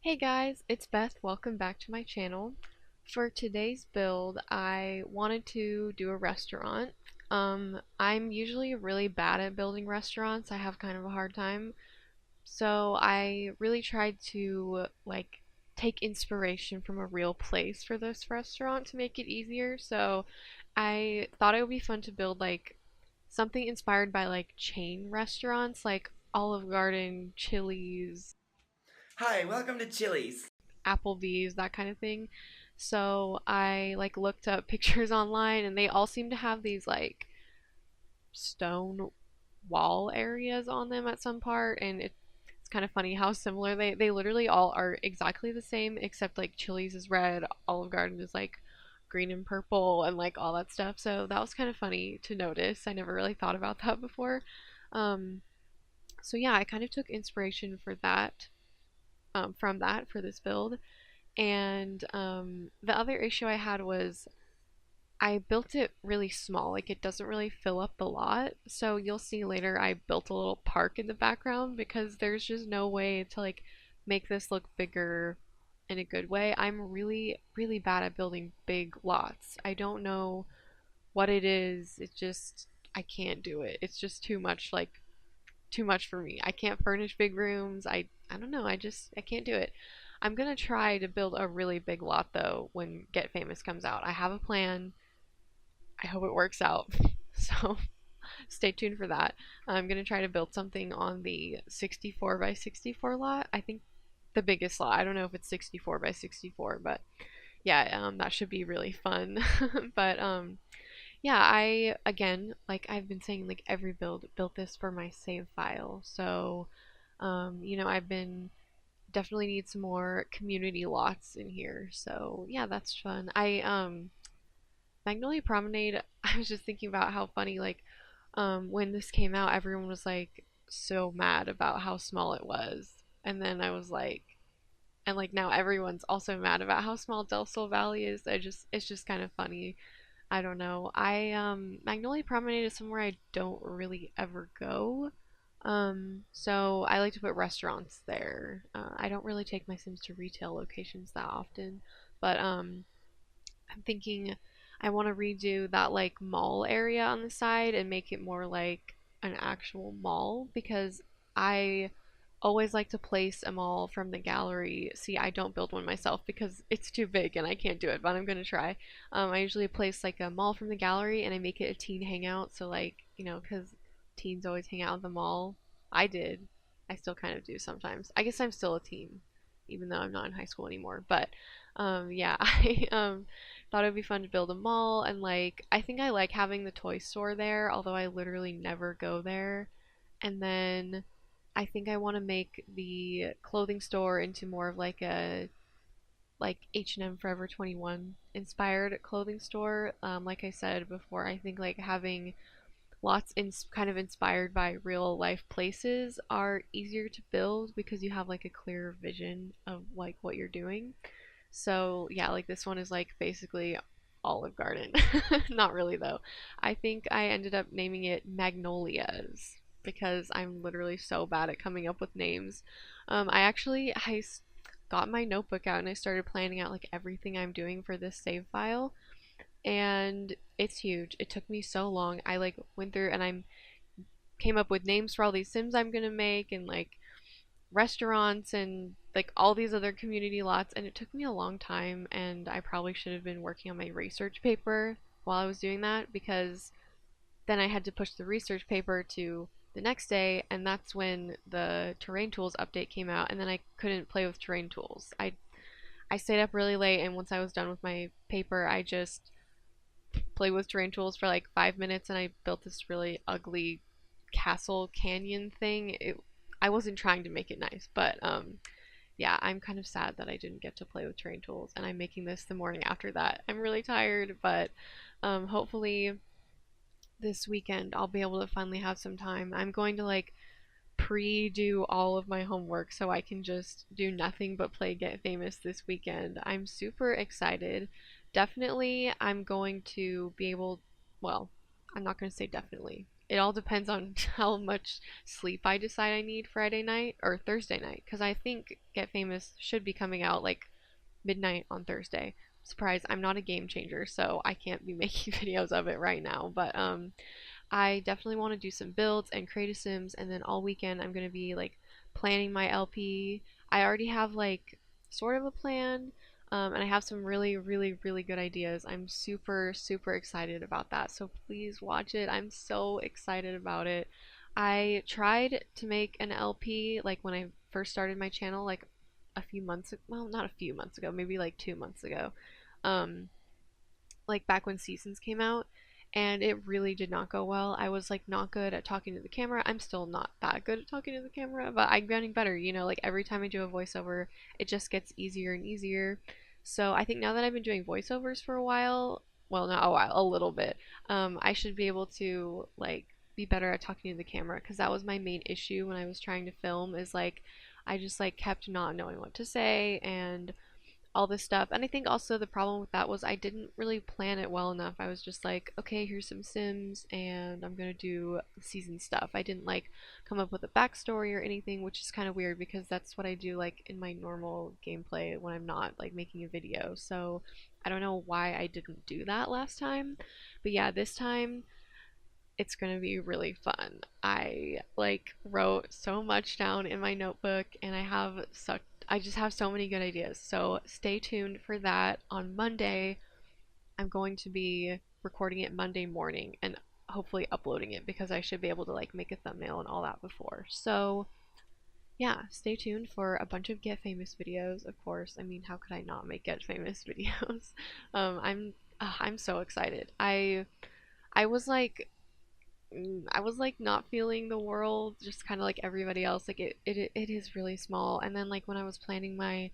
Hey guys, it's Beth. Welcome back to my channel. For today's build, I wanted to do a restaurant. I'm usually really bad at building restaurants. I have kind of a hard time. So I really tried to take inspiration from a real place for this restaurant to make it easier. So I thought it would be fun to build something inspired by chain restaurants like Olive Garden, Chili's, Hi, welcome to Chili's. Applebee's, that kind of thing. So I looked up pictures online and they all seem to have these stone wall areas on them at some part, and it's kind of funny how similar they literally all are exactly the same except Chili's is red, Olive Garden is green and purple and all that stuff. So that was kind of funny to notice. I never really thought about that before. Um so yeah, I kind of took inspiration for that from that for this build. And the other issue I had was I built it really small. It doesn't really fill up the lot. So you'll see later I built a little park in the background because there's just no way to make this look bigger in a good way. I'm really, really bad at building big lots. I don't know what it is. It just, I can't do it. It's just too much, too much for me. I can't furnish big rooms. I don't know. I can't do it. I'm gonna try to build a really big lot though when Get Famous comes out. I have a plan. I hope it works out. So stay tuned for that. I'm gonna try to build something on the 64 by 64 lot. I think the biggest lot. I don't know if it's 64 by 64, but yeah, that should be really fun. But yeah, I again, like I've been saying, every build built this for my save file. So I've been definitely need some more community lots in here. So yeah, that's fun. I Magnolia Promenade, I was just thinking about how funny when this came out, everyone was so mad about how small it was. And then I was and now everyone's also mad about how small Del Sol Valley is. It's just kind of funny. I don't know. I Magnolia Promenade is somewhere I don't really ever go. So I like to put restaurants there. I don't really take my Sims to retail locations that often, but I'm thinking I want to redo that mall area on the side and make it more like an actual mall because I always like to place a mall from the gallery. See, I don't build one myself because it's too big and I can't do it, but I'm gonna try. I usually place a mall from the gallery and I make it a teen hangout. So because teens always hang out at the mall. I did. I still kind of do sometimes. I guess I'm still a teen, even though I'm not in high school anymore. But yeah, I thought it'd be fun to build a mall and I think I like having the toy store there, although I literally never go there. And then I think I want to make the clothing store into more of a H&M Forever 21 inspired clothing store. Like I said before, I think having lots kind of inspired by real life places are easier to build because you have a clearer vision of what you're doing. So yeah, this one is basically Olive Garden. Not really though. I think I ended up naming it Magnolias because I'm literally so bad at coming up with names. I got my notebook out and I started planning out everything I'm doing for this save file, and it's huge. It took me so long. I went through and I came up with names for all these Sims I'm gonna make and restaurants and all these other community lots, and it took me a long time, and I probably should have been working on my research paper while I was doing that because then I had to push the research paper to the next day, and that's when the terrain tools update came out, and then I couldn't play with terrain tools. I stayed up really late, and once I was done with my paper I just played with terrain tools for 5 minutes and I built this really ugly castle canyon thing. I wasn't trying to make it nice, but yeah, I'm kind of sad that I didn't get to play with terrain tools, and I'm making this the morning after that. I'm really tired, but hopefully this weekend I'll be able to finally have some time. I'm going to pre-do all of my homework so I can just do nothing but play Get Famous this weekend. I'm super excited. Definitely I'm going to be able, well, I'm not going to say definitely. it all depends on how much sleep I decide I need Friday night or Thursday night, because I think Get Famous should be coming out like midnight on Thursday. Surprise, I'm not a game changer, so I can't be making videos of it right now. But I definitely want to do some builds and create a Sims, and then all weekend I'm gonna be like planning my LP. I already have like sort of a plan, and I have some really, really, really good ideas. I'm super, super excited about that. So please watch it. I'm so excited about it. I tried to make an LP like when I first started my channel, like a few months, well, not a few months ago, maybe like 2 months ago. Um, like back when seasons came out, and it really did not go well. I was like not good at talking to the camera. I'm still not that good at talking to the camera, but I'm getting better. Like every time I do a voiceover, it just gets easier and easier. So I think now that I've been doing voiceovers for a while, well, not a while, a little bit, I should be able to like be better at talking to the camera, because that was my main issue when I was trying to film, is like I just like kept not knowing what to say and all this stuff. And I think also the problem with that was I didn't really plan it well enough. I was just like, okay, here's some Sims and I'm gonna do season stuff. I didn't like come up with a backstory or anything, which is kind of weird because that's what I do like in my normal gameplay when I'm not like making a video. So I don't know why I didn't do that last time. But yeah, this time it's gonna be really fun. I like wrote so much down in my notebook, and I just have so many good ideas. So stay tuned for that on Monday. I'm going to be recording it Monday morning and hopefully uploading it, because I should be able to like make a thumbnail and all that before. So yeah, stay tuned for a bunch of Get Famous videos, of course. I mean, how could I not make Get Famous videos? I'm so excited. I was like I was like not feeling the world, just kind of like everybody else. Like it is really small. And then like when I was planning my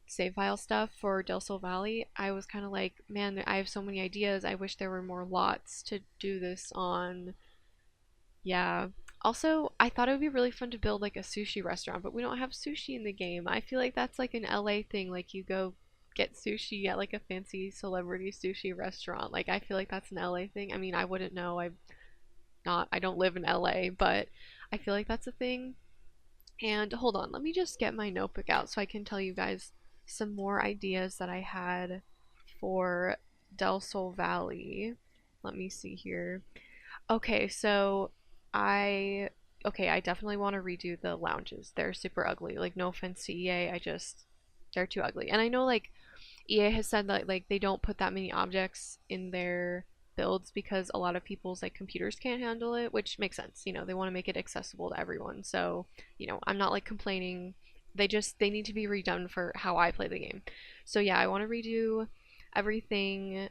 save file stuff for Del Sol Valley, I was kind of like, man, I have so many ideas. I wish there were more lots to do this on. Yeah. Also, I thought it would be really fun to build like a sushi restaurant, but we don't have sushi in the game. I feel like that's like an LA thing. Like you go get sushi at like a fancy celebrity sushi restaurant. Like I feel like that's an LA thing. I mean, I wouldn't know. I don't live in LA, but I feel like that's a thing. And hold on, let me just get my notebook out so I can tell you guys some more ideas that I had for Del Sol Valley. Let me see here. Okay, so I I definitely want to redo the lounges. They're super ugly. Like no offense to EA, they're too ugly. And I know like EA has said that like they don't put that many objects in their builds because a lot of people's like computers can't handle it, which makes sense. They want to make it accessible to everyone. So, I'm not like complaining. They need to be redone for how I play the game. So yeah, I want to redo everything,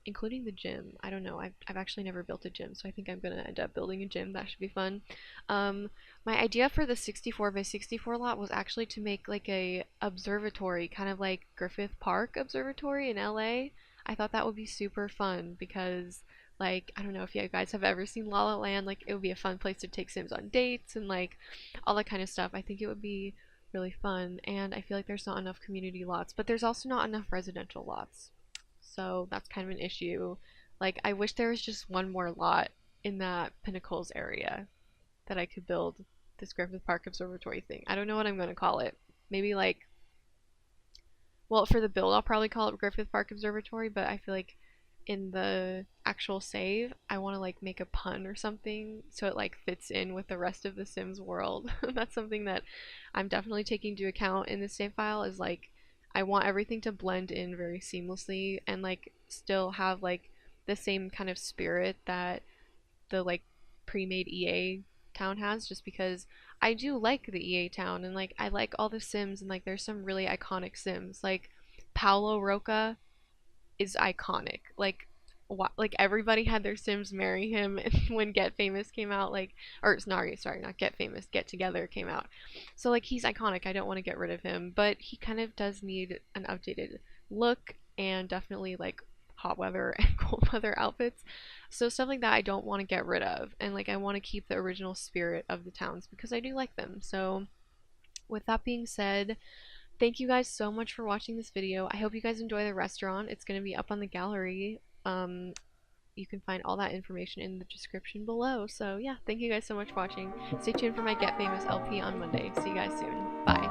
including the gym. I don't know. I've actually never built a gym, so I think I'm gonna end up building a gym. That should be fun. Um, my idea for the 64 by 64 lot was actually to make like a observatory, kind of like Griffith Park Observatory in LA. I thought that would be super fun because like I don't know if you guys have ever seen La La Land, like it would be a fun place to take Sims on dates and like all that kind of stuff. I think it would be really fun, and I feel like there's not enough community lots, but there's also not enough residential lots. So that's kind of an issue. Like I wish there was just one more lot in that Pinnacles area that I could build this Griffith Park Observatory thing. I don't know what I'm going to call it. Maybe like, well, for the build, I'll probably call it Griffith Park Observatory, but I feel like in the actual save, I want to like make a pun or something so it like fits in with the rest of the Sims world. That's something that I'm definitely taking into account in the save file, is like I want everything to blend in very seamlessly and like still have like the same kind of spirit that the like pre-made EA town has, just because I do like the EA town and like I like all the Sims, and like there's some really iconic Sims. Like Paolo Roca is iconic. Like everybody had their Sims marry him when Get Famous came out, like, or sorry, not Get Famous, Get Together came out. So like he's iconic. I don't want to get rid of him, but he kind of does need an updated look and definitely like hot weather and cold weather outfits. So stuff like that I don't want to get rid of, and like I want to keep the original spirit of the towns because I do like them. So with that being said, thank you guys so much for watching this video. I hope you guys enjoy the restaurant. It's going to be up on the gallery you can find all that information in the description below. So yeah, thank you guys so much for watching. Stay tuned for my Get Famous LP on Monday. See you guys soon. Bye.